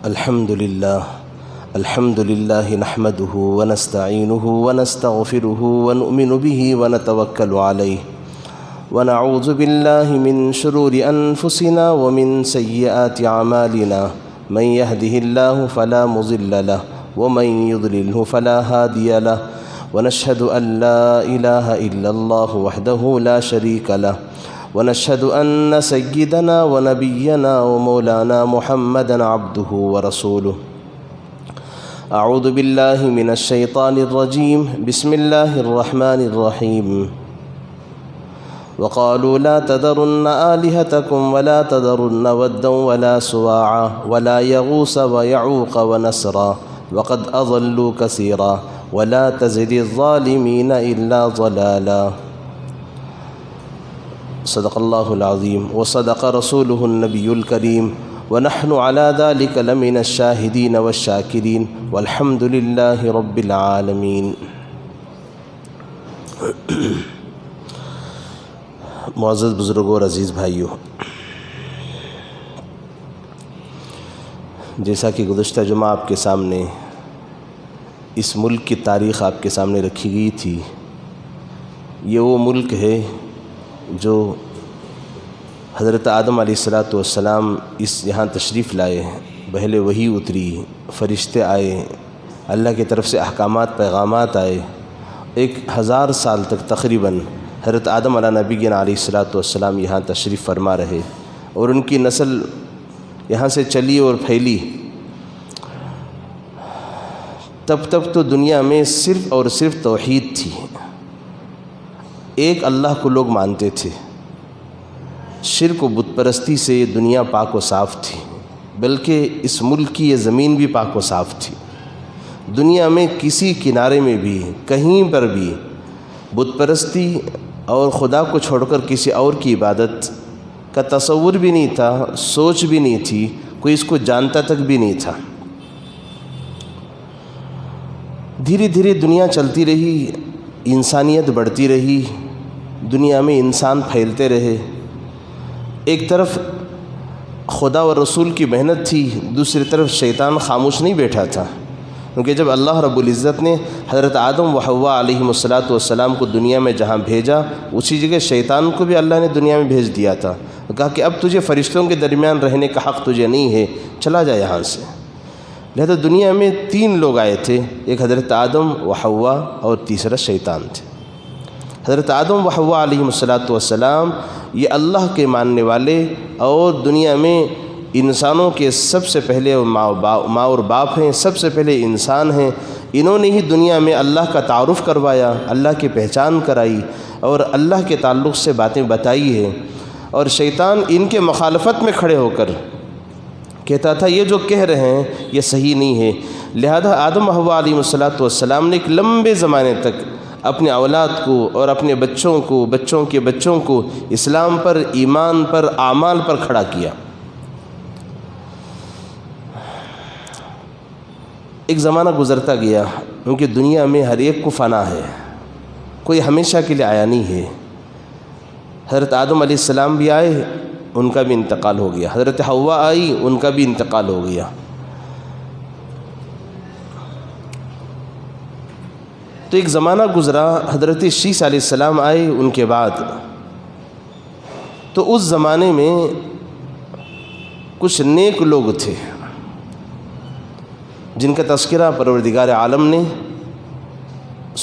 الحمد لله نحمده ونستعينه ونستغفره ونؤمن به ونتوكل عليه ونعوذ بالله من شرور أنفسنا ومن سيئات أعمالنا من يهده الله فلا مضل له ومن يضلله فلا هادي له ونشهد أن لا إله إلا الله وحده لا شريك له ونشهد أن سيدنا ونبينا ومولانا محمدا عبده ورسوله أعوذ بالله من الشيطان الرجيم بسم الله الرحمن الرحيم وقالوا لا تذرن آلهتكم ولا تذرن ودا ولا سواعا ولا يغوث ويعوق ونسرا وقد أضلوا كثيرا ولا تزد الظالمين إلا ضلالا صدق الله العظيم وصدق رسوله النبي الكريم ونحن على ذلك لمن الشاهدين والشاكرين والحمد لله رب العالمين۔ معزز بزرگوں اور عزیز بھائیوں، جیسا کہ گزشتہ جمعہ آپ کے سامنے اس ملک کی تاریخ آپ کے سامنے رکھی گئی تھی، یہ وہ ملک ہے جو حضرت آدم علیہ السلام یہاں تشریف لائے، پہلے وحی اتری، فرشتے آئے، اللہ کی طرف سے احکامات پیغامات آئے، 1000 سال تک تقریباً حضرت آدم علیہ نبینا علیہ السلام یہاں تشریف فرما رہے اور ان کی نسل یہاں سے چلی اور پھیلی۔ تب تو دنیا میں صرف اور صرف توحید تھی، ایک اللہ کو لوگ مانتے تھے، شرک و بت پرستی سے یہ دنیا پاک و صاف تھی، بلکہ اس ملک کی یہ زمین بھی پاک و صاف تھی۔ دنیا میں کسی کنارے میں بھی کہیں پر بھی بت پرستی اور خدا کو چھوڑ کر کسی اور کی عبادت کا تصور بھی نہیں تھا، سوچ بھی نہیں تھی، کوئی اس کو جانتا تک بھی نہیں تھا۔ دھیرے دھیرے دنیا چلتی رہی، انسانیت بڑھتی رہی، دنیا میں انسان پھیلتے رہے۔ ایک طرف خدا و رسول کی محنت تھی، دوسری طرف شیطان خاموش نہیں بیٹھا تھا، کیونکہ جب اللہ رب العزت نے حضرت آدم و حوا علیہم السلام کو دنیا میں جہاں بھیجا، اسی جگہ شیطان کو بھی اللہ نے دنیا میں بھیج دیا تھا، کہا کہ اب تجھے فرشتوں کے درمیان رہنے کا حق تجھے نہیں ہے، چلا جا یہاں سے۔ لہذا دنیا میں 3 لوگ آئے تھے، ایک حضرت آدم و حوا اور تیسرا شیطان تھے۔ حضرت آدم و حوا علیہم السلام یہ اللہ کے ماننے والے اور دنیا میں انسانوں کے سب سے پہلے ماں اور باپ ہیں، سب سے پہلے انسان ہیں۔ انہوں نے ہی دنیا میں اللہ کا تعارف کروایا، اللہ کی پہچان کرائی اور اللہ کے تعلق سے باتیں بتائی ہیں۔ اور شیطان ان کے مخالفت میں کھڑے ہو کر کہتا تھا یہ جو کہہ رہے ہیں یہ صحیح نہیں ہے۔ لہذا آدم و حوا علیہ السلام نے ایک لمبے زمانے تک اپنے اولاد کو اور اپنے بچوں کو، بچوں کے بچوں کو اسلام پر، ایمان پر، اعمال پر کھڑا کیا۔ ایک زمانہ گزرتا گیا، کیونکہ دنیا میں ہر ایک کو فنا ہے، کوئی ہمیشہ کے لیے آیا نہیں ہے۔ حضرت آدم علیہ السلام بھی آئے، ان کا بھی انتقال ہو گیا، حضرت حوا آئی، ان کا بھی انتقال ہو گیا۔ تو ایک زمانہ گزرا، حضرت شیس علیہ السلام آئے ان کے بعد۔ تو اس زمانے میں کچھ نیک لوگ تھے جن کا تذکرہ پروردگار عالم نے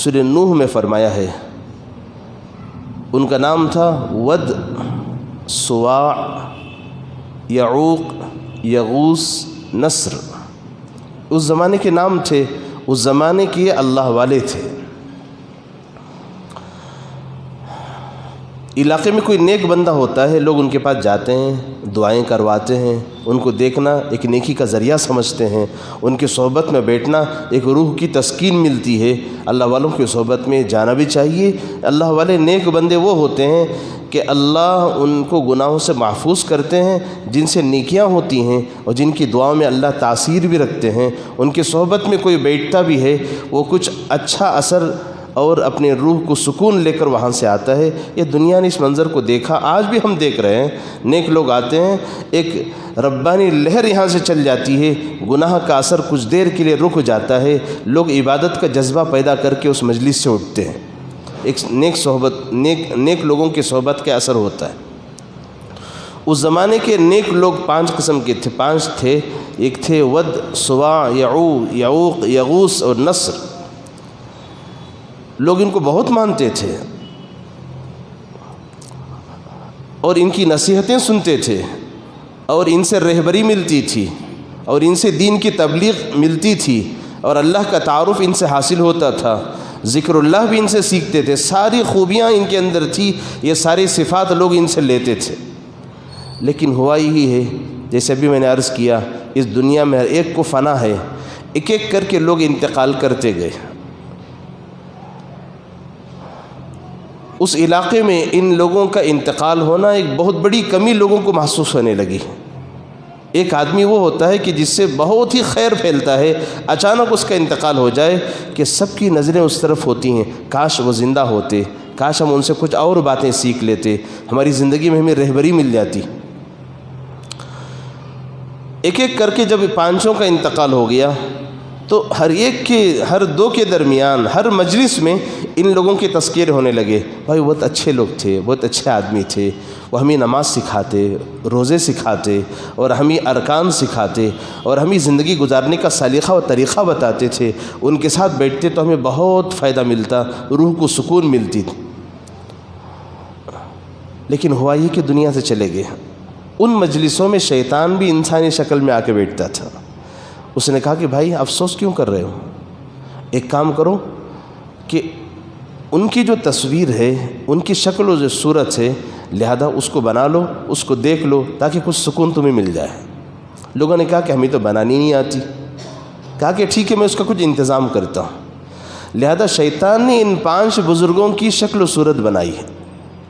سورہ نوح میں فرمایا ہے۔ ان کا نام تھا ود، سواع، یعوق، یغوث، نصر۔ اس زمانے کے نام تھے، اس زمانے کے اللہ والے تھے۔ علاقے میں کوئی نیک بندہ ہوتا ہے، لوگ ان کے پاس جاتے ہیں، دعائیں کرواتے ہیں، ان کو دیکھنا ایک نیکی کا ذریعہ سمجھتے ہیں، ان کی صحبت میں بیٹھنا ایک روح کی تسکین ملتی ہے۔ اللہ والوں کی صحبت میں جانا بھی چاہیے۔ اللہ والے نیک بندے وہ ہوتے ہیں کہ اللہ ان کو گناہوں سے محفوظ کرتے ہیں، جن سے نیکیاں ہوتی ہیں اور جن کی دعاؤں میں اللہ تاثیر بھی رکھتے ہیں۔ ان کی صحبت میں کوئی بیٹھتا بھی ہے، وہ کچھ اچھا اثر اور اپنے روح کو سکون لے کر وہاں سے آتا ہے۔ یہ دنیا نے اس منظر کو دیکھا، آج بھی ہم دیکھ رہے ہیں، نیک لوگ آتے ہیں، ایک ربانی لہر یہاں سے چل جاتی ہے، گناہ کا اثر کچھ دیر کے لیے رک جاتا ہے، لوگ عبادت کا جذبہ پیدا کر کے اس مجلس سے اٹھتے ہیں۔ ایک نیک لوگوں کی صحبت کا اثر ہوتا ہے۔ اس زمانے کے نیک لوگ 5 قسم کے تھے، 5 تھے۔ ایک تھے ود، سواع، یعوق، یغوث اور نصر۔ لوگ ان کو بہت مانتے تھے اور ان کی نصیحتیں سنتے تھے اور ان سے رہبری ملتی تھی اور ان سے دین کی تبلیغ ملتی تھی اور اللہ کا تعارف ان سے حاصل ہوتا تھا، ذکر اللہ بھی ان سے سیکھتے تھے، ساری خوبیاں ان کے اندر تھی، یہ ساری صفات لوگ ان سے لیتے تھے۔ لیکن ہوا یہی ہے، جیسے ابھی میں نے عرض کیا، اس دنیا میں ہر ایک کو فنا ہے، ایک ایک کر کے لوگ انتقال کرتے گئے۔ اس علاقے میں ان لوگوں کا انتقال ہونا ایک بہت بڑی کمی لوگوں کو محسوس ہونے لگی۔ ایک آدمی وہ ہوتا ہے کہ جس سے بہت ہی خیر پھیلتا ہے، اچانک اس کا انتقال ہو جائے کہ سب کی نظریں اس طرف ہوتی ہیں، کاش وہ زندہ ہوتے، کاش ہم ان سے کچھ اور باتیں سیکھ لیتے، ہماری زندگی میں ہمیں رہبری مل جاتی۔ ایک ایک کر کے جب 5 کا انتقال ہو گیا تو ہر 2 کے درمیان، ہر مجلس میں ان لوگوں کے تذکیر ہونے لگے، بھائی بہت اچھے لوگ تھے، بہت اچھے آدمی تھے، وہ ہمیں نماز سکھاتے، روزے سکھاتے اور ہمیں ارکان سکھاتے اور ہمیں زندگی گزارنے کا سلیقہ و طریقہ بتاتے تھے، ان کے ساتھ بیٹھتے تو ہمیں بہت فائدہ ملتا، روح کو سکون ملتی تھی۔ لیکن ہوا یہ کہ دنیا سے چلے گئے۔ ان مجلسوں میں شیطان بھی انسانی شکل میں آ کے بیٹھتا تھا۔ اس نے کہا کہ بھائی افسوس کیوں کر رہے ہو، ایک کام کرو کہ ان کی جو تصویر ہے، ان کی شکل و جو صورت ہے، لہذا اس کو بنا لو، اس کو دیکھ لو تاکہ کچھ سکون تمہیں مل جائے۔ لوگوں نے کہا کہ ہمیں تو بنانی نہیں آتی۔ کہا کہ ٹھیک ہے، میں اس کا کچھ انتظام کرتا ہوں۔ لہذا شیطان نے ان 5 بزرگوں کی شکل و صورت بنائی،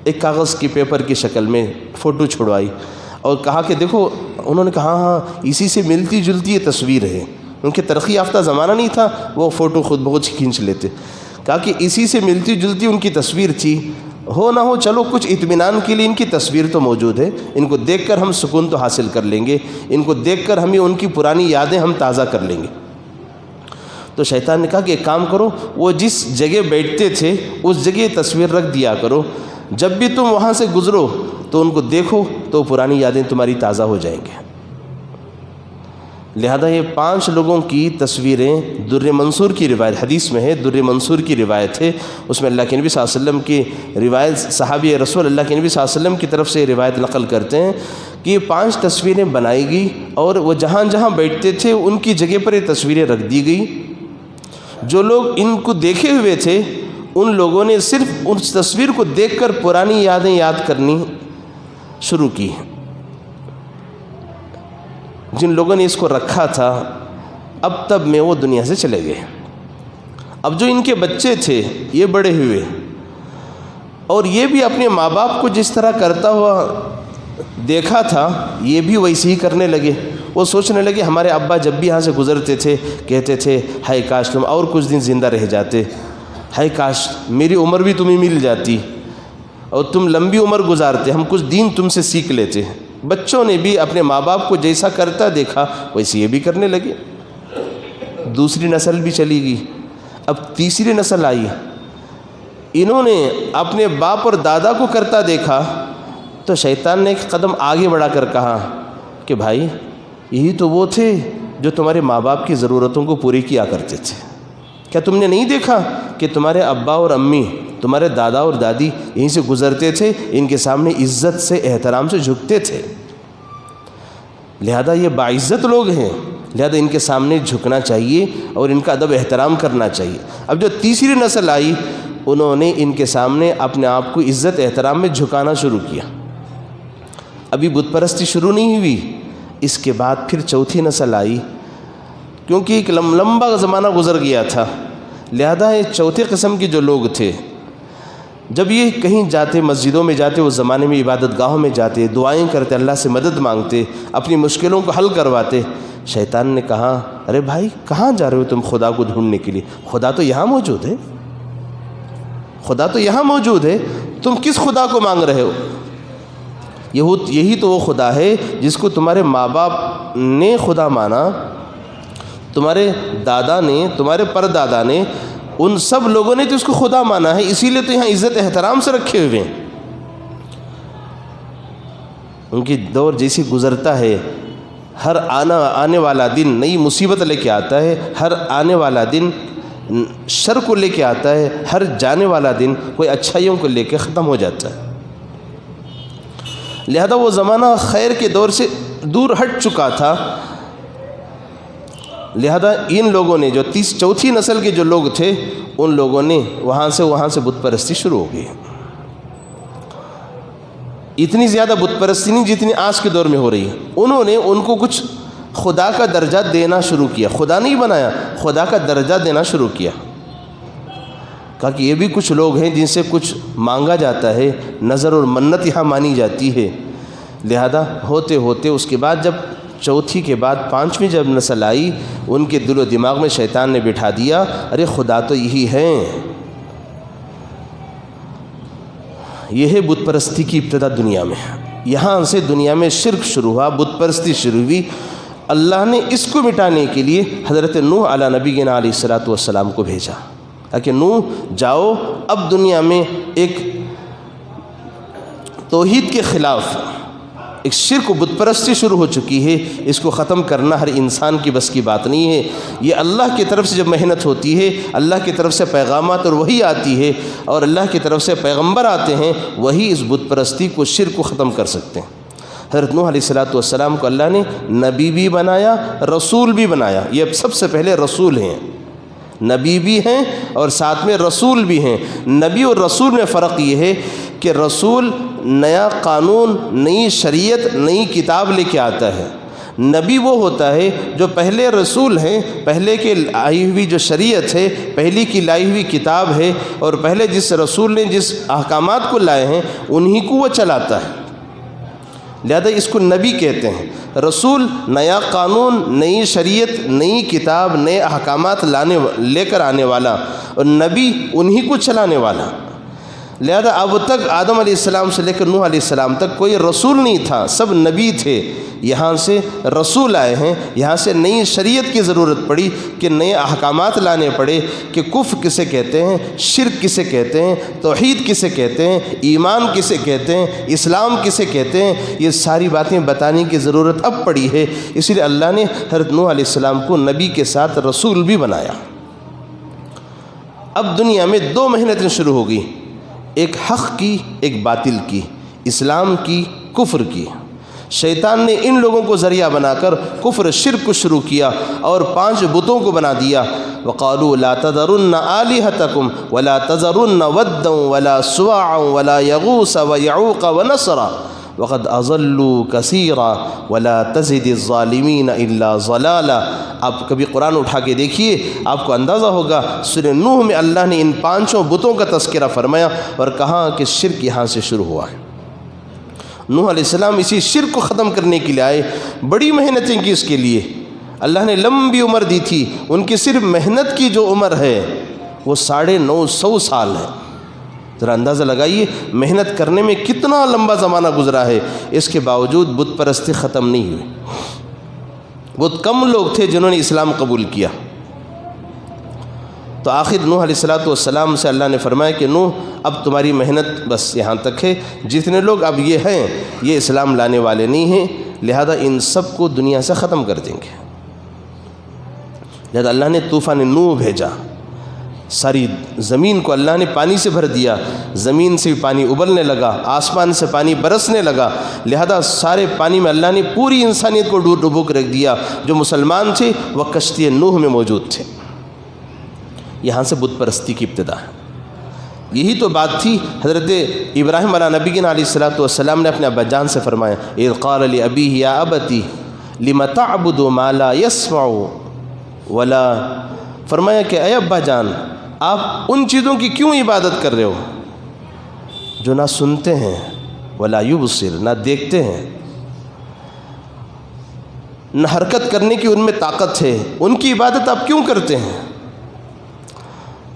ایک کاغذ کی پیپر کی شکل میں فوٹو چھڑوائی اور کہا کہ دیکھو، انہوں نے کہا ہاں اسی سے ملتی جلتی یہ تصویر ہے۔ ان کے ترقی یافتہ زمانہ نہیں تھا، وہ فوٹو خود بخود کھینچ لیتے۔ کہا کہ اسی سے ملتی جلتی ان کی تصویر تھی، ہو نہ ہو چلو کچھ اطمینان کے لیے ان کی تصویر تو موجود ہے، ان کو دیکھ کر ہم سکون تو حاصل کر لیں گے، ان کو دیکھ کر ہمیں ان کی پرانی یادیں ہم تازہ کر لیں گے۔ تو شیطان نے کہا کہ ایک کام کرو، وہ جس جگہ بیٹھتے تھے اس جگہ تصویر رکھ دیا کرو، جب بھی تم وہاں سے گزرو تو ان کو دیکھو تو پرانی یادیں تمہاری تازہ ہو جائیں گے۔ لہذا یہ 5 لوگوں کی تصویریں در منصور کی روایت، حدیث میں ہے، در منصور کی روایت ہے، اس میں اللہ کے نبی صلی اللہ علیہ وسلم کی روایت، صحابی رسول اللہ کے نبی صلی اللہ علیہ وسلم کی طرف سے روایت نقل کرتے ہیں کہ یہ 5 تصویریں بنائی گئی اور وہ جہاں جہاں بیٹھتے تھے ان کی جگہ پر یہ تصویریں رکھ دی گئی۔ جو لوگ ان کو دیکھے ہوئے تھے ان لوگوں نے صرف اس تصویر کو دیکھ کر پرانی یادیں یاد کرنی شروع کی۔ جن لوگوں نے اس کو رکھا تھا اب تب میں وہ دنیا سے چلے گئے۔ اب جو ان کے بچے تھے یہ بڑے ہوئے اور یہ بھی اپنے ماں باپ کو جس طرح کرتا ہوا دیکھا تھا یہ بھی ویسے ہی کرنے لگے۔ وہ سوچنے لگے ہمارے ابا جب بھی یہاں سے گزرتے تھے کہتے تھے ہائے کاش تم اور کچھ دن زندہ رہ جاتے، ہائے کاش میری عمر بھی تمہیں مل جاتی اور تم لمبی عمر گزارتے، ہم کچھ دین تم سے سیکھ لیتے۔ بچوں نے بھی اپنے ماں باپ کو جیسا کرتا دیکھا ویسے یہ بھی کرنے لگے۔ دوسری نسل بھی چلی گئی، اب تیسری نسل آئی، انہوں نے اپنے باپ اور دادا کو کرتا دیکھا تو شیطان نے ایک قدم آگے بڑھا کر کہا کہ بھائی یہی تو وہ تھے جو تمہارے ماں باپ کی ضرورتوں کو پوری کیا کرتے تھے، کیا تم نے نہیں دیکھا کہ تمہارے ابا اور امی، تمہارے دادا اور دادی یہیں سے گزرتے تھے، ان کے سامنے عزت سے احترام سے جھکتے تھے، لہذا یہ باعزت لوگ ہیں، لہذا ان کے سامنے جھکنا چاہیے اور ان کا ادب احترام کرنا چاہیے۔ اب جو تیسری نسل آئی انہوں نے ان کے سامنے اپنے آپ کو عزت احترام میں جھکانا شروع کیا۔ ابھی بت پرستی شروع نہیں ہوئی، اس کے بعد پھر چوتھی نسل آئی، کیونکہ ایک لمبا زمانہ گزر گیا تھا، لہذا یہ چوتھے قسم کے جو لوگ تھے جب یہ کہیں جاتے، مسجدوں میں جاتے، اس زمانے میں عبادت گاہوں میں جاتے، دعائیں کرتے، اللہ سے مدد مانگتے، اپنی مشکلوں کو حل کرواتے، شیطان نے کہا ارے بھائی کہاں جا رہے ہو تم خدا کو ڈھونڈنے کے لیے، خدا تو یہاں موجود ہے، خدا تو یہاں موجود ہے، تم کس خدا کو مانگ رہے ہو؟ یہی تو وہ خدا ہے جس کو تمہارے ماں باپ نے خدا مانا، تمہارے دادا نے، تمہارے پردادا نے، ان سب لوگوں نے تو اس کو خدا مانا ہے، اسی لیے تو یہاں عزت احترام سے رکھے ہوئے ہیں۔ ان کی دور جیسی گزرتا ہے، ہر آنے والا دن نئی مصیبت لے کے آتا ہے، ہر آنے والا دن شر کو لے کے آتا ہے، ہر جانے والا دن کوئی اچھائیوں کو لے کے ختم ہو جاتا ہے۔ لہذا وہ زمانہ خیر کے دور سے دور ہٹ چکا تھا، لہذا ان لوگوں نے جو چوتھی نسل کے جو لوگ تھے، ان لوگوں نے وہاں سے بت پرستی شروع ہو گئی۔ اتنی زیادہ بت پرستی نہیں جتنی آج کے دور میں ہو رہی ہے۔ انہوں نے ان کو کچھ خدا کا درجہ دینا شروع کیا، خدا نہیں بنایا، خدا کا درجہ دینا شروع کیا۔ کہا کہ یہ بھی کچھ لوگ ہیں جن سے کچھ مانگا جاتا ہے، نظر اور منت یہاں مانی جاتی ہے۔ لہذا ہوتے ہوتے اس کے بعد جب چوتھی کے بعد پانچویں جب نسل آئی، ان کے دل و دماغ میں شیطان نے بٹھا دیا، ارے خدا تو یہی ہیں۔ یہ ہے بت پرستی کی ابتدا دنیا میں۔ یہاں سے دنیا میں شرک شروع ہوا، بت پرستی شروع ہوئی۔ اللہ نے اس کو مٹانے کے لیے حضرت نوح علی نبینا علیہ الصلوۃ والسلام کو بھیجا کہ نوح جاؤ، اب دنیا میں ایک توحید کے خلاف ایک شرک و بت پرستی شروع ہو چکی ہے، اس کو ختم کرنا ہر انسان کی بس کی بات نہیں ہے۔ یہ اللہ کی طرف سے جب محنت ہوتی ہے، اللہ کی طرف سے پیغامات اور وحی آتی ہے، اور اللہ کی طرف سے پیغمبر آتے ہیں، وہی اس بت پرستی کو، شرک کو ختم کر سکتے ہیں۔ حضرت نوح علیہ الصلوۃ والسلام کو اللہ نے نبی بھی بنایا، رسول بھی بنایا۔ یہ سب سے پہلے رسول ہیں، نبی بھی ہیں اور ساتھ میں رسول بھی ہیں۔ نبی اور رسول میں فرق یہ ہے کہ رسول نیا قانون، نئی شریعت، نئی کتاب لے کے آتا ہے۔ نبی وہ ہوتا ہے جو پہلے رسول ہیں، پہلے کے لائی ہوئی جو شریعت ہے، پہلی کی لائی ہوئی کتاب ہے، اور پہلے جس رسول نے جس احکامات کو لائے ہیں انہی کو وہ چلاتا ہے۔ لہذا اس کو نبی کہتے ہیں۔ رسول نیا قانون، نئی شریعت، نئی کتاب، نئے احکامات لے کر آنے والا، اور نبی انہی کو چلانے والا۔ لہذا اب تک آدم علیہ السلام سے لے کر نوح علیہ السلام تک کوئی رسول نہیں تھا، سب نبی تھے۔ یہاں سے رسول آئے ہیں، یہاں سے نئی شریعت کی ضرورت پڑی کہ نئے احکامات لانے پڑے کہ کفر کسے کہتے ہیں، شرک کسے کہتے ہیں، توحید کسے کہتے ہیں، ایمان کسے کہتے ہیں، اسلام کسے کہتے ہیں، یہ ساری باتیں بتانے کی ضرورت اب پڑی ہے۔ اس لیے اللہ نے حضرت نوح علیہ السلام کو نبی کے ساتھ رسول بھی بنایا۔ اب دنیا میں دو محنتیں شروع ہو گئی، ایک حق کی، ایک باطل کی، اسلام کی، کفر کی۔ شیطان نے ان لوگوں کو ذریعہ بنا کر کفر شرک کو شروع کیا اور 5 بتوں کو بنا دیا۔ وقالوا لا تذرن آلہتکم ولا تذرن ودا ولا سواعا ولا یغوث ویعوق ونسرا وقد اضلوا کثیرا ولا تزد الظالمین الا ضلالا۔ آپ کبھی قرآن اٹھا کے دیکھیے، آپ کو اندازہ ہوگا سورہ نوح میں اللہ نے ان 5 بتوں کا تذکرہ فرمایا اور کہا کہ شرک یہاں سے شروع ہوا ہے۔ نوح علیہ السلام اسی شرک کو ختم کرنے کے لیے آئے، بڑی محنتیں کی اس کے لیے، اللہ نے لمبی عمر دی تھی۔ ان کی صرف محنت کی جو عمر ہے وہ 950 سال ہے۔ ذرا اندازہ لگائیے محنت کرنے میں کتنا لمبا زمانہ گزرا ہے، اس کے باوجود بت پرستی ختم نہیں ہوئی۔ بہت کم لوگ تھے جنہوں نے اسلام قبول کیا۔ تو آخر نوح علیہ الصلوۃ والسلام سے اللہ نے فرمایا کہ نوح اب تمہاری محنت بس یہاں تک ہے، جتنے لوگ اب یہ ہیں یہ اسلام لانے والے نہیں ہیں، لہذا ان سب کو دنیا سے ختم کر دیں گے۔ لہذا اللہ نے طوفان نوح بھیجا، ساری زمین کو اللہ نے پانی سے بھر دیا، زمین سے پانی ابلنے لگا، آسمان سے پانی برسنے لگا، لہذا سارے پانی میں اللہ نے پوری انسانیت کو ڈبو کر رکھ دیا۔ جو مسلمان تھے وہ کشتی نوح میں موجود تھے۔ یہاں سے بت پرستی کی ابتدا ہے۔ یہی تو بات تھی حضرت ابراہیم علیہ نبینا علیہ الصلوۃ والسلام نے اپنے ابا جان سے فرمایا، اذ قال لأبیہ یا ابتی لم تعبد ما لا يسمع ولا، فرمایا کہ اے ابا جان آپ ان چیزوں کی کیوں عبادت کر رہے ہو جو نہ سنتے ہیں، ولا یبصر، نہ دیکھتے ہیں، نہ حرکت کرنے کی ان میں طاقت ہے، ان کی عبادت آپ کیوں کرتے ہیں؟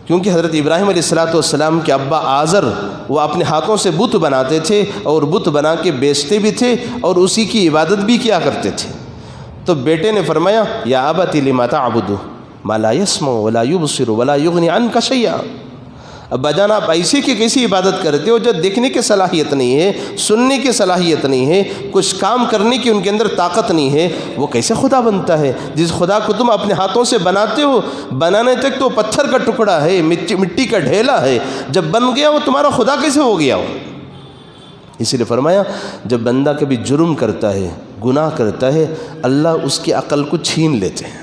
کیونکہ حضرت ابراہیم علیہ السلام کے ابا آزر وہ اپنے ہاتھوں سے بت بناتے تھے اور بت بنا کے بیچتے بھی تھے اور اسی کی عبادت بھی کیا کرتے تھے. تو بیٹے نے فرمایا یا ابت لما تعبد ما لا يسمع ولا يبصر ولا يغني عنك شيئا. ابا جان آپ ایسی کی کیسی عبادت کرتے ہو جو دیکھنے کی صلاحیت نہیں ہے, سننے کی صلاحیت نہیں ہے, کچھ کام کرنے کی ان کے اندر طاقت نہیں ہے, وہ کیسے خدا بنتا ہے؟ جس خدا کو تم اپنے ہاتھوں سے بناتے ہو, بنانے تک تو پتھر کا ٹکڑا ہے, مٹی کا ڈھیلا ہے, جب بن گیا وہ تمہارا خدا کیسے ہو گیا ہو؟ اسی لیے فرمایا جب بندہ کبھی جرم کرتا ہے, گناہ کرتا ہے, اللہ اس کی عقل کو چھین لیتے ہیں.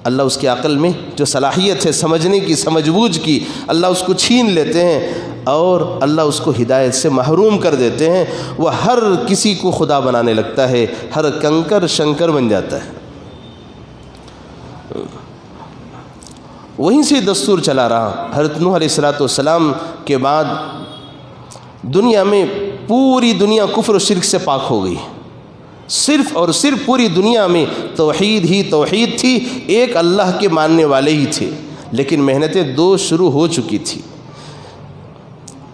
اللہ اس کی عقل میں جو صلاحیت ہے سمجھنے کی, سمجھ بوجھ کی, اللہ اس کو چھین لیتے ہیں اور اللہ اس کو ہدایت سے محروم کر دیتے ہیں. وہ ہر کسی کو خدا بنانے لگتا ہے, ہر کنکر شنکر بن جاتا ہے. وہیں سے دستور چلا رہا. حضرت نوح علیہ السلام کے بعد دنیا میں پوری دنیا کفر و شرک سے پاک ہو گئی. صرف اور صرف پوری دنیا میں توحید ہی توحید تھی, ایک اللہ کے ماننے والے ہی تھے. لیکن محنتیں دو شروع ہو چکی تھی.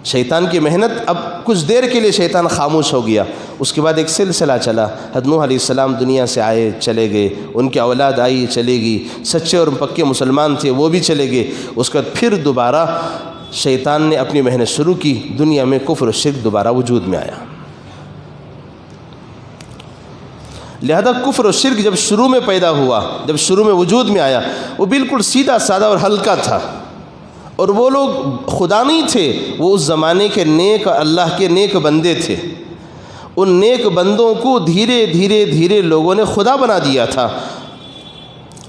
شیطان کی محنت, اب کچھ دیر کے لیے شیطان خاموش ہو گیا, اس کے بعد ایک سلسلہ چلا. حضرت نوح علیہ السلام دنیا سے آئے چلے گئے, ان کی اولاد آئی چلے گئی, سچے اور پکے مسلمان تھے وہ بھی چلے گئے. اس کے بعد پھر دوبارہ شیطان نے اپنی محنت شروع کی, دنیا میں کفر و شرک دوبارہ وجود میں آیا. لہذا کفر و شرک جب شروع میں پیدا ہوا, جب شروع میں وجود میں آیا, وہ بالکل سیدھا سادہ اور ہلکا تھا. اور وہ لوگ خدا نہیں تھے, وہ اس زمانے کے نیک اللہ کے نیک بندے تھے. ان نیک بندوں کو دھیرے دھیرے دھیرے لوگوں نے خدا بنا دیا تھا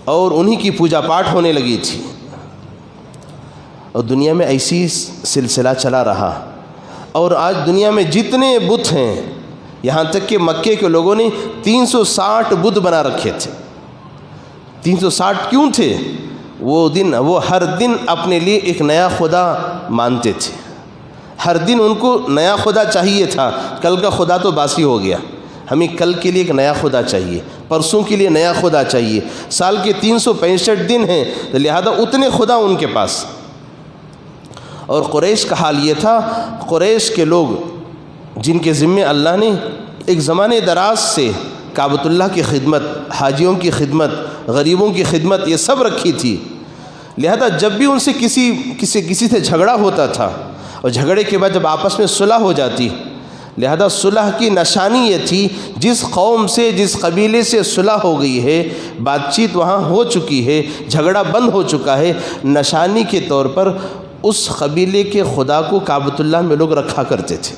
اور انہی کی پوجا پاٹ ہونے لگی تھی. اور دنیا میں ایسی سلسلہ چلا رہا. اور آج دنیا میں جتنے بت ہیں, یہاں تک کہ مکے کے لوگوں نے 360 بت بنا رکھے تھے. 360 کیوں تھے؟ وہ ہر دن اپنے لیے ایک نیا خدا مانتے تھے. ہر دن ان کو نیا خدا چاہیے تھا. کل کا خدا تو باسی ہو گیا, ہمیں کل کے لیے ایک نیا خدا چاہیے, پرسوں کے لیے نیا خدا چاہیے. سال کے 365 دن ہیں, لہذا اتنے خدا ان کے پاس. اور قریش کا حال یہ تھا, قریش کے لوگ جن کے ذمے اللہ نے ایک زمانے دراز سے کعبۃ اللہ کی خدمت, حاجیوں کی خدمت, غریبوں کی خدمت یہ سب رکھی تھی. لہذا جب بھی ان سے کسی سے جھگڑا ہوتا تھا اور جھگڑے کے بعد جب آپس میں صلح ہو جاتی, لہذا صلح کی نشانی یہ تھی جس قوم سے جس قبیلے سے صلح ہو گئی ہے, بات چیت وہاں ہو چکی ہے, جھگڑا بند ہو چکا ہے, نشانی کے طور پر اس قبیلے کے خدا کو کعبۃ اللہ میں لوگ رکھا کرتے تھے.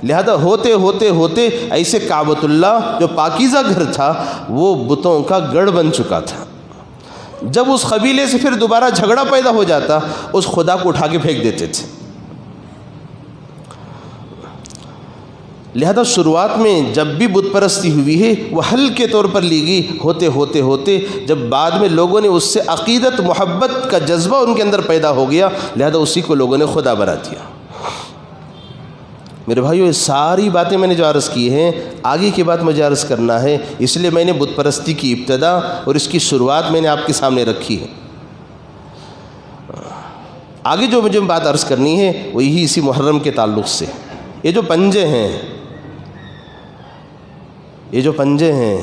لہذا ہوتے ہوتے ہوتے ایسے کعبۃ اللہ جو پاکیزہ گھر تھا وہ بتوں کا گڑھ بن چکا تھا. جب اس قبیلے سے پھر دوبارہ جھگڑا پیدا ہو جاتا, اس خدا کو اٹھا کے پھینک دیتے تھے. لہذا شروعات میں جب بھی بت پرستی ہوئی ہے وہ ہلکے طور پر لی گئی. ہوتے ہوتے ہوتے جب بعد میں لوگوں نے اس سے عقیدت محبت کا جذبہ ان کے اندر پیدا ہو گیا, لہذا اسی کو لوگوں نے خدا بنا دیا. میرے بھائیو, یہ ساری باتیں میں نے جو عرض کی ہیں, آگے کی بات مجھے عرض کرنا ہے, اس لیے میں نے بت پرستی کی ابتدا اور اس کی شروعات میں نے آپ کے سامنے رکھی ہے. آگے جو مجھے بات عرض کرنی ہے وہ یہی اسی محرم کے تعلق سے. یہ جو پنجے ہیں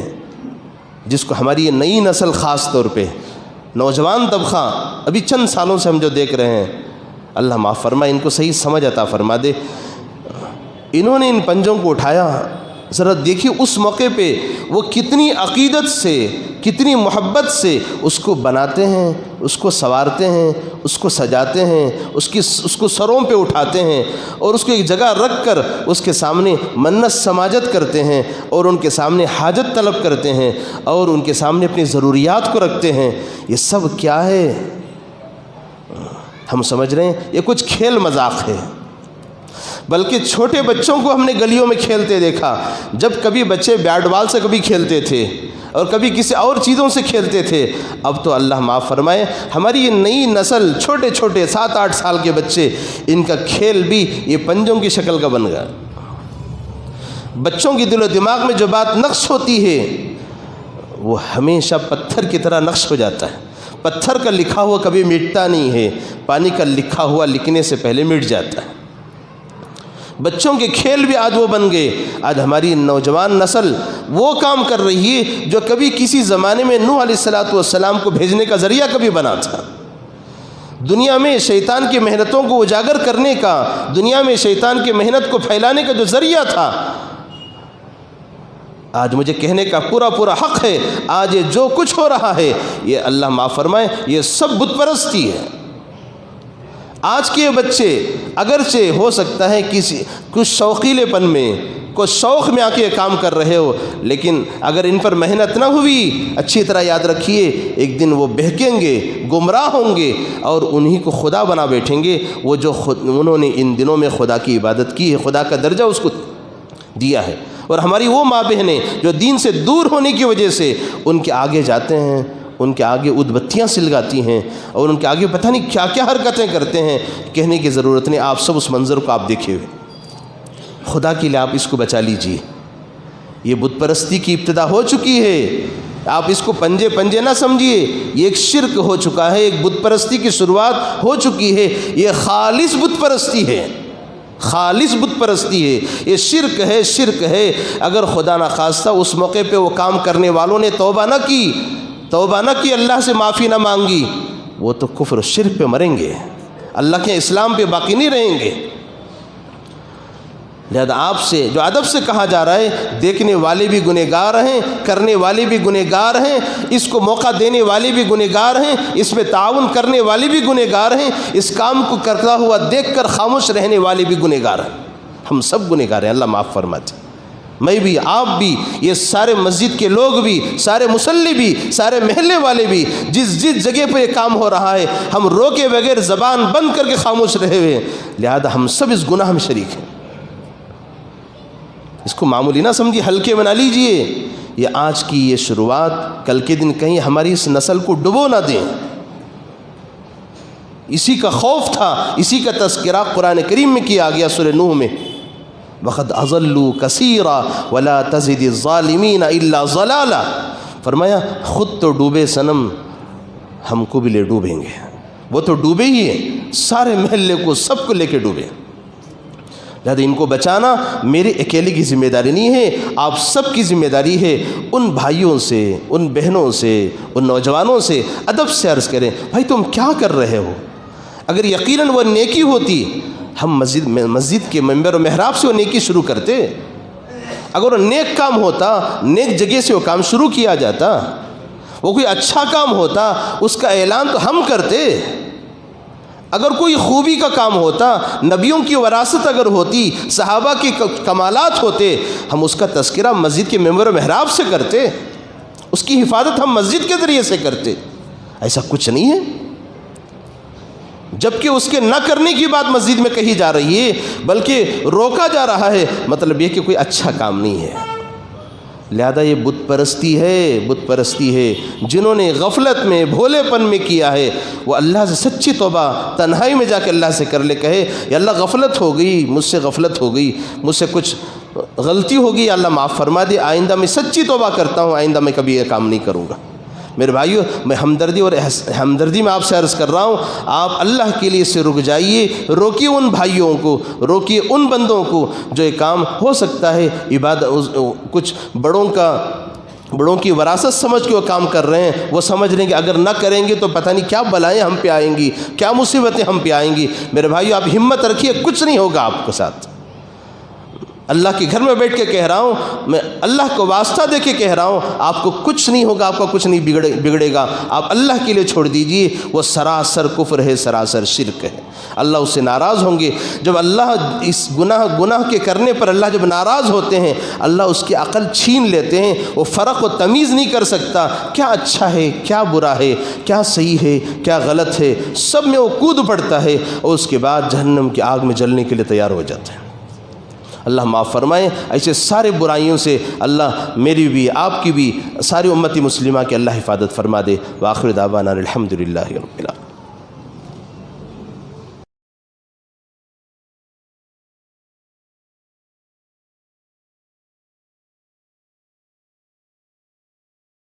جس کو ہماری یہ نئی نسل خاص طور پہ نوجوان طبقہ ابھی چند سالوں سے ہم جو دیکھ رہے ہیں, اللہ معاف فرمائے, ان کو صحیح سمجھ عطا فرما دے. انہوں نے ان پنجوں کو اٹھایا, ذرا دیکھیے اس موقع پہ وہ کتنی عقیدت سے, کتنی محبت سے اس کو بناتے ہیں, اس کو سنوارتے ہیں, اس کو سجاتے ہیں, اس کو سروں پہ اٹھاتے ہیں اور اس کو ایک جگہ رکھ کر اس کے سامنے منت سماجت کرتے ہیں اور ان کے سامنے حاجت طلب کرتے ہیں اور ان کے سامنے اپنی ضروریات کو رکھتے ہیں. یہ سب کیا ہے؟ ہم سمجھ رہے ہیں یہ کچھ کھیل مذاق ہے, بلکہ چھوٹے بچوں کو ہم نے گلیوں میں کھیلتے دیکھا. جب کبھی بچے بیٹ بال سے کبھی کھیلتے تھے اور کبھی کسی اور چیزوں سے کھیلتے تھے, اب تو اللہ معاف فرمائے ہماری یہ نئی نسل, چھوٹے چھوٹے 7-8 سال کے بچے, ان کا کھیل بھی یہ پنجوں کی شکل کا بن گیا. بچوں کی دل و دماغ میں جو بات نقش ہوتی ہے وہ ہمیشہ پتھر کی طرح نقش ہو جاتا ہے. پتھر کا لکھا ہوا کبھی مٹتا نہیں ہے، پانی کا لکھا ہوا لکھنے سے پہلے مٹ جاتا ہے۔ بچوں کے کھیل بھی آج وہ بن گئے۔ آج ہماری نوجوان نسل وہ کام کر رہی ہے جو کبھی کسی زمانے میں نوح علیہ السلام کو بھیجنے کا ذریعہ کبھی بنا تھا۔ دنیا میں شیطان کی محنتوں کو اجاگر کرنے کا، دنیا میں شیطان کی محنت کو پھیلانے کا جو ذریعہ تھا، آج مجھے کہنے کا پورا حق ہے، آج یہ جو کچھ ہو رہا ہے یہ اللہ معاف فرمائے یہ سب بت پرستی ہے۔ آج کے بچے اگرچہ ہو سکتا ہے کچھ شوقیلے پن میں، کچھ شوق میں آ کے کام کر رہے ہو، لیکن اگر ان پر محنت نہ ہوئی، اچھی طرح یاد رکھیے ایک دن وہ بہکیں گے، گمراہ ہوں گے اور انہی کو خدا بنا بیٹھیں گے۔ وہ جو انہوں نے ان دنوں میں خدا کی عبادت کی ہے، خدا کا درجہ اس کو دیا ہے۔ اور ہماری وہ ماں بہنیں جو دین سے دور ہونے کی وجہ سے ان کے آگے جاتے ہیں، ان کے آگے ادھ بتیاں سلگاتی ہیں اور ان کے آگے پتہ نہیں کیا کیا حرکتیں کرتے ہیں، کہنے کی ضرورت نہیں۔ آپ سب اس منظر کو آپ دیکھے ہوئے، خدا کے لیے آپ اس کو بچا لیجئے۔ یہ بت پرستی کی ابتدا ہو چکی ہے، آپ اس کو پنجے نہ سمجھیے، یہ ایک شرک ہو چکا ہے، ایک بت پرستی کی شروعات ہو چکی ہے۔ یہ خالص بت پرستی ہے، خالص بت پرستی ہے، یہ شرک ہے۔ اگر خدا نہ خواستہ اس موقع پہ وہ کام کرنے والوں نے توبہ نہ کی، اللہ سے معافی نہ مانگی، وہ تو کفر و شرک پہ مریں گے، اللہ کے اسلام پہ باقی نہیں رہیں گے۔ لہذا آپ سے جو ادب سے کہا جا رہا ہے، دیکھنے والے بھی گنہگار ہیں، کرنے والے بھی گنہگار ہیں، اس کو موقع دینے والے بھی گنہگار ہیں، اس میں تعاون کرنے والے بھی گنہگار ہیں، اس کام کو کرتا ہوا دیکھ کر خاموش رہنے والے بھی گنہگار ہیں۔ ہم سب گنہگار ہیں، اللہ معاف فرماتے، میں بھی، آپ بھی، یہ سارے مسجد کے لوگ بھی، سارے مصلی بھی، سارے محلے والے بھی، جس جگہ پہ یہ کام ہو رہا ہے ہم روکے بغیر زبان بند کر کے خاموش رہے ہوئے، لہذا ہم سب اس گناہ میں شریک ہیں۔ اس کو معمولی نہ سمجھیے، ہلکے بنا لیجئے۔ یہ آج کی یہ شروعات کل کے دن کہیں ہماری اس نسل کو ڈبو نہ دیں۔ اسی کا خوف تھا، اسی کا تذکرہ قرآن کریم میں کیا گیا سورہ نوح میں، وَقَدْ أَضَلُّوا كَثِيرًا وَلَا تَزِدِ الظَّالِمِينَ إِلَّا ضَلَالًا۔ فرمایا خود تو ڈوبے صنم، ہم کو بھی لے ڈوبیں گے۔ وہ تو ڈوبے ہی ہیں، سارے محلے کو سب کو لے کے ڈوبے۔ لہذا ان کو بچانا میرے اکیلے کی ذمہ داری نہیں ہے، آپ سب کی ذمہ داری ہے۔ ان بھائیوں سے، ان بہنوں سے، ان نوجوانوں سے ادب سے عرض کریں، بھائی تم کیا کر رہے ہو؟ اگر یقیناً وہ نیکی ہوتی، ہم مسجد کے منبر و محراب سے وہ نیکی شروع کرتے۔ اگر وہ نیک کام ہوتا، نیک جگہ سے وہ کام شروع کیا جاتا، وہ کوئی اچھا کام ہوتا، اس کا اعلان تو ہم کرتے۔ اگر کوئی خوبی کا کام ہوتا، نبیوں کی وراثت اگر ہوتی، صحابہ کے کمالات ہوتے، ہم اس کا تذکرہ مسجد کے منبر و محراب سے کرتے، اس کی حفاظت ہم مسجد کے ذریعے سے کرتے۔ ایسا کچھ نہیں ہے، جبکہ اس کے نہ کرنے کی بات مسجد میں کہی جا رہی ہے، بلکہ روکا جا رہا ہے، مطلب یہ کہ کوئی اچھا کام نہیں ہے۔ لہذا یہ بت پرستی ہے جنہوں نے غفلت میں، بھولے پن میں کیا ہے، وہ اللہ سے سچی توبہ تنہائی میں جا کے اللہ سے کر لے، کہے یا اللہ غفلت ہو گئی، مجھ سے غفلت ہو گئی، مجھ سے کچھ غلطی ہوگی، یا اللہ معاف فرما دے، آئندہ میں سچی توبہ کرتا ہوں، آئندہ میں کبھی یہ کام نہیں کروں گا۔ میرے بھائیو، میں ہمدردی میں آپ سے عرض کر رہا ہوں، آپ اللہ کے لیے سے رک جائیے، روکیے ان بھائیوں کو، روکیے ان بندوں کو جو یہ کام ہو سکتا ہے کچھ بڑوں کی وراثت سمجھ کے وہ کام کر رہے ہیں، وہ سمجھ رہے ہیں کہ اگر نہ کریں گے تو پتہ نہیں کیا بلائیں ہم پہ آئیں گی، کیا مصیبتیں ہم پہ آئیں گی۔ میرے بھائیو، آپ ہمت رکھیے، کچھ نہیں ہوگا آپ کے ساتھ۔ اللہ کے گھر میں بیٹھ کے کہہ رہا ہوں، میں اللہ کو واسطہ دے کے کہہ رہا ہوں، آپ کو کچھ نہیں ہوگا، آپ کا کچھ نہیں بگڑے گا۔ آپ اللہ کے لیے چھوڑ دیجئے، وہ سراسر کفر ہے، سراسر شرک ہے، اللہ اس سے ناراض ہوں گے۔ جب اللہ اس گناہ کے کرنے پر اللہ جب ناراض ہوتے ہیں، اللہ اس کی عقل چھین لیتے ہیں، وہ فرق و تمیز نہیں کر سکتا، کیا اچھا ہے، کیا برا ہے، کیا صحیح ہے، کیا غلط ہے، سب میں وہ کود پڑتا ہے، اور اس کے بعد جہنم کی آگ میں جلنے کے لیے تیار ہو جاتا ہے۔ اللہ معاف فرمائے، ایسے سارے برائیوں سے اللہ میری بھی، آپ کی بھی، ساری امتی مسلمہ کی اللہ حفاظت فرما دے۔ وآخر دعوانا الحمدللہ رب العالمین۔